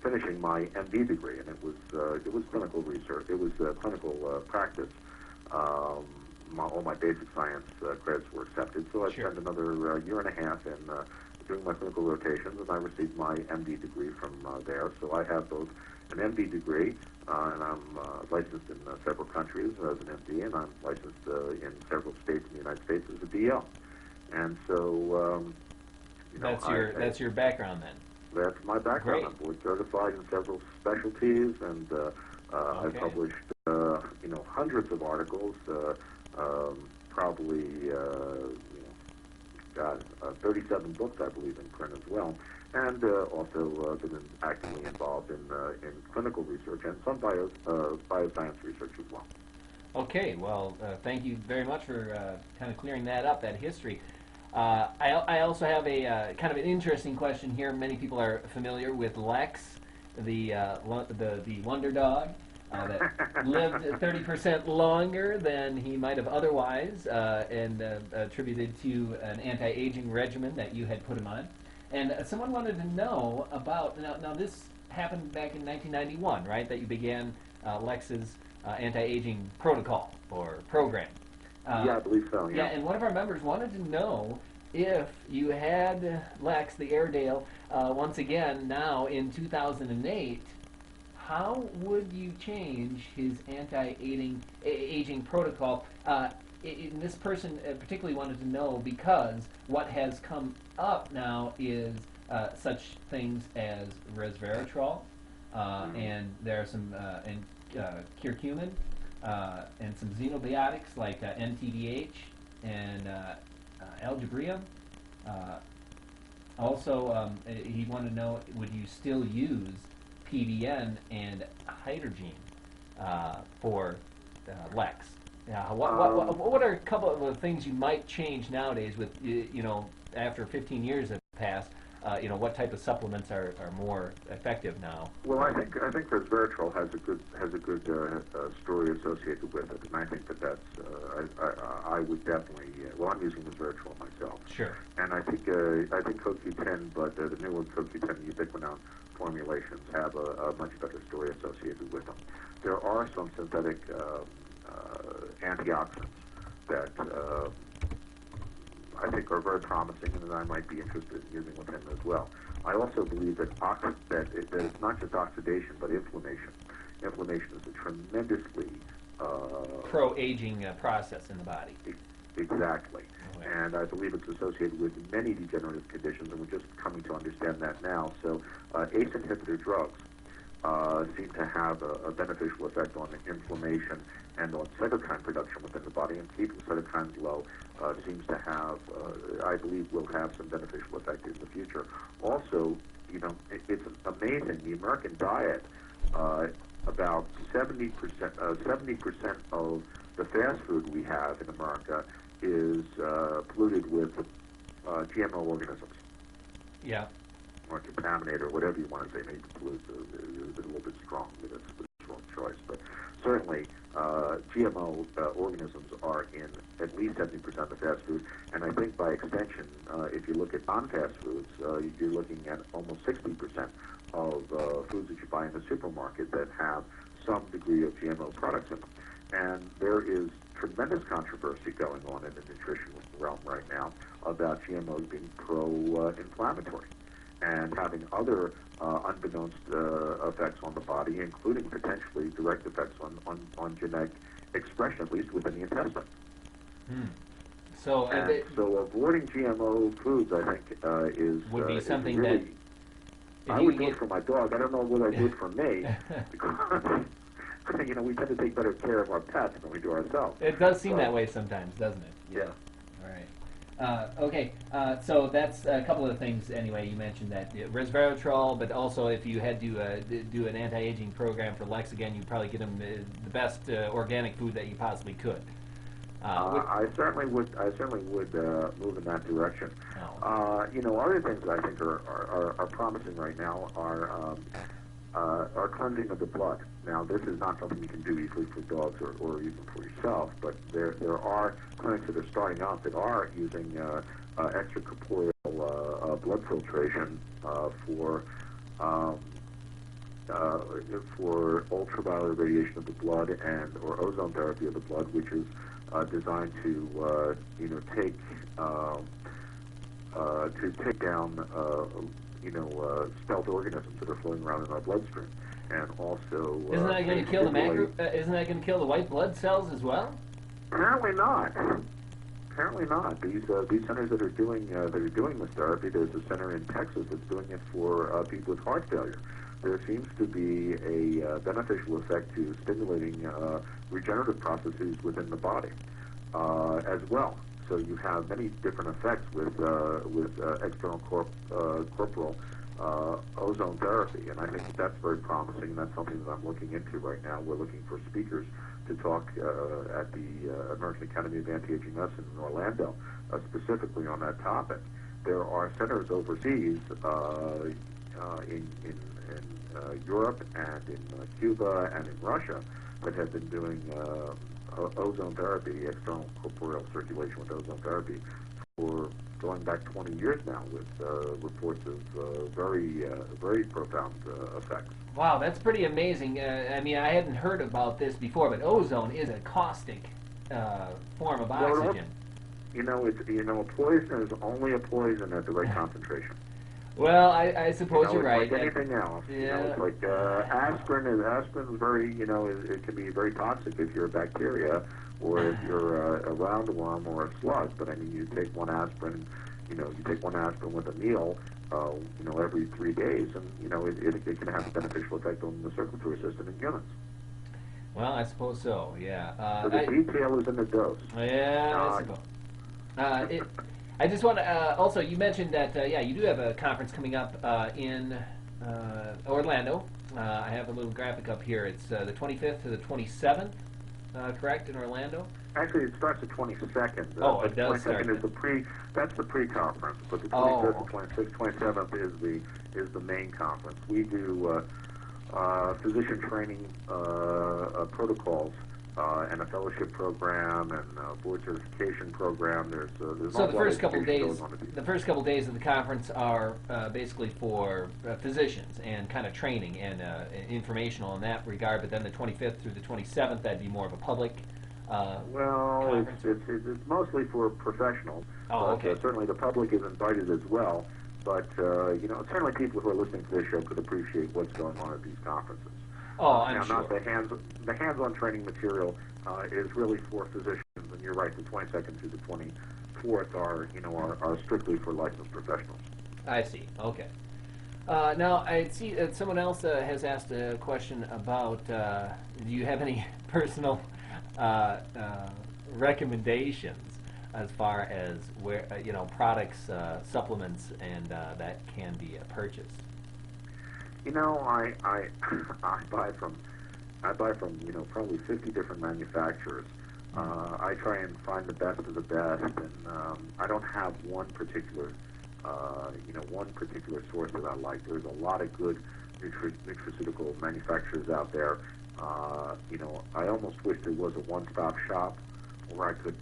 finishing my MD degree, and it was clinical research. It was clinical practice. All my basic science credits were accepted, so I spent another year and a half in doing my clinical rotations, and I received my MD degree from there. So I have both an MD degree, and I'm licensed in several countries as an MD, and I'm licensed in several states in the United States as a DO. And so, that's your background then. That's my background. Great. I'm board certified in several specialties, and I've published hundreds of articles, probably 37 books, I believe, in print as well, and also been actively involved in clinical research and some bioscience research as well. Okay, well, thank you very much for kind of clearing that up, that history. I also have a kind of an interesting question here. Many people are familiar with Lex, the wonder dog that lived 30% longer than he might have otherwise, and attributed to an anti-aging regimen that you had put him on. And someone wanted to know about, now this happened back in 1991, right, that you began Lex's anti-aging protocol or program. Yeah, I believe so, yeah. Yeah, and one of our members wanted to know if you had Lex, the Airedale, once again now in 2008, how would you change his anti-aging protocol? This person particularly wanted to know because what has come up now is such things as resveratrol, and there are some curcumin, and some xenobiotics like NTDH and algebrium. Also, he wanted to know, would you still use PBN and hydrogen for Lex? What are a couple of the things you might change nowadays with, after 15 years have passed, what type of supplements are more effective now? Well, I think resveratrol has a good story associated with it, and I think that's I would definitely. Well, I'm using resveratrol myself. Sure. And I think CoQ10, but the newer CoQ10 ubiquinone formulations have a much better story associated with them. There are some synthetic antioxidants that I think are very promising, and that I might be interested in using with him as well. I also believe that it's not just oxidation, but inflammation. Inflammation is a tremendously pro-aging process in the body. Exactly. Okay. And I believe it's associated with many degenerative conditions, and we're just coming to understand that now. So ACE inhibitor drugs seem to have a beneficial effect on inflammation and on cytokine production within the body, and keeping cytokines low seems to have, I believe, will have some beneficial effect in the future. Also, it's amazing. The American diet, about 70% of the fast food we have in America is polluted with GMO organisms. Yeah. Or contaminated, or whatever you want to say, maybe pollute is a little bit strong, but it's the wrong choice. But certainly, GMO organisms are in at least 70% of the fast food, and I think by extension, if you look at non-fast foods, you're looking at almost 60% of foods that you buy in the supermarket that have some degree of GMO products in them. And there is tremendous controversy going on in the nutrition realm right now about GMOs being pro-inflammatory and having other unbeknownst effects on the body, including potentially direct effects on genetic expression, at least within the intestine. So avoiding GMO foods, I think, would be something really, that I would do it for my dog. I don't know what I would for me, because we tend to take better care of our pets than we do ourselves. It does seem that way sometimes, doesn't it? Yeah. All right. Okay, so that's a couple of things anyway. You mentioned that resveratrol, but also if you had to do an anti-aging program for Lex again, you'd probably get him the best organic food that you possibly could. I certainly would move in that direction. Oh. Other things that I think are promising right now are cleansing of the blood. Now, this is not something you can do easily for dogs or even for yourself, but there are clinics that are starting out that are using extracorporeal blood filtration um, for ultraviolet radiation of the blood and or ozone therapy of the blood, which is designed to take down stealth organisms that are floating around in our bloodstream, and also isn't that going to kill the isn't that going to kill the white blood cells as well? Apparently not. Apparently not. These centers that are doing this therapy. There's a center in Texas that's doing it for people with heart failure. There seems to be a beneficial effect to stimulating regenerative processes within the body as well. So you have many different effects with external corporal ozone therapy, and I think that's very promising. And that's something that I'm looking into right now. We're looking for speakers to talk at the American Academy of Anti-Aging Medicine in Orlando, specifically on that topic. There are centers overseas in Europe and in Cuba and in Russia that have been doing ozone therapy, external corporeal circulation with ozone therapy, for going back 20 years now, with reports of very profound effects. Wow, that's pretty amazing. I mean, I hadn't heard about this before, but ozone is a caustic form of oxygen. A poison is only a poison at the right concentration. Well, I suppose you're right. It's like anything else. Yeah. It's like aspirin is very, it can be very toxic if you're a bacteria or if you're a roundworm or a slug. But I mean, you take one aspirin, you take one aspirin with a meal, every 3 days, and it can have a beneficial effect on the circulatory system in humans. Well, I suppose so. Yeah. So the detail is in the dose. Yeah, I suppose. I just want to also, you mentioned that you do have a conference coming up in Orlando. I have a little graphic up here. It's the 25th to the 27th, correct, in Orlando? Actually, it starts the 22nd. It does start. That's the pre-conference, but the 25th, the 26th, 27th is the main conference. We do physician training protocols. And a fellowship program and a board certification program. There's so the first couple of days. The first couple of days of the conference are basically for physicians and kind of training and informational in that regard. But then the 25th through the 27th, that'd be more of a public. It's mostly for professionals. Oh, okay. Certainly the public is invited as well. But certainly people who are listening to this show could appreciate what's going on at these conferences. Oh, I'm sure. Not the hands-on training material is really for physicians, and you're right. The 22nd through the 24th are strictly for licensed professionals. I see. Okay. Now I see that someone else has asked a question about. Do you have any personal recommendations as far as where products, supplements, and that can be purchased? I buy from probably 50 different manufacturers. I try and find the best of the best, and I don't have one particular source that I like. There's a lot of good nutraceutical manufacturers out there. I almost wish there was a one-stop shop where I could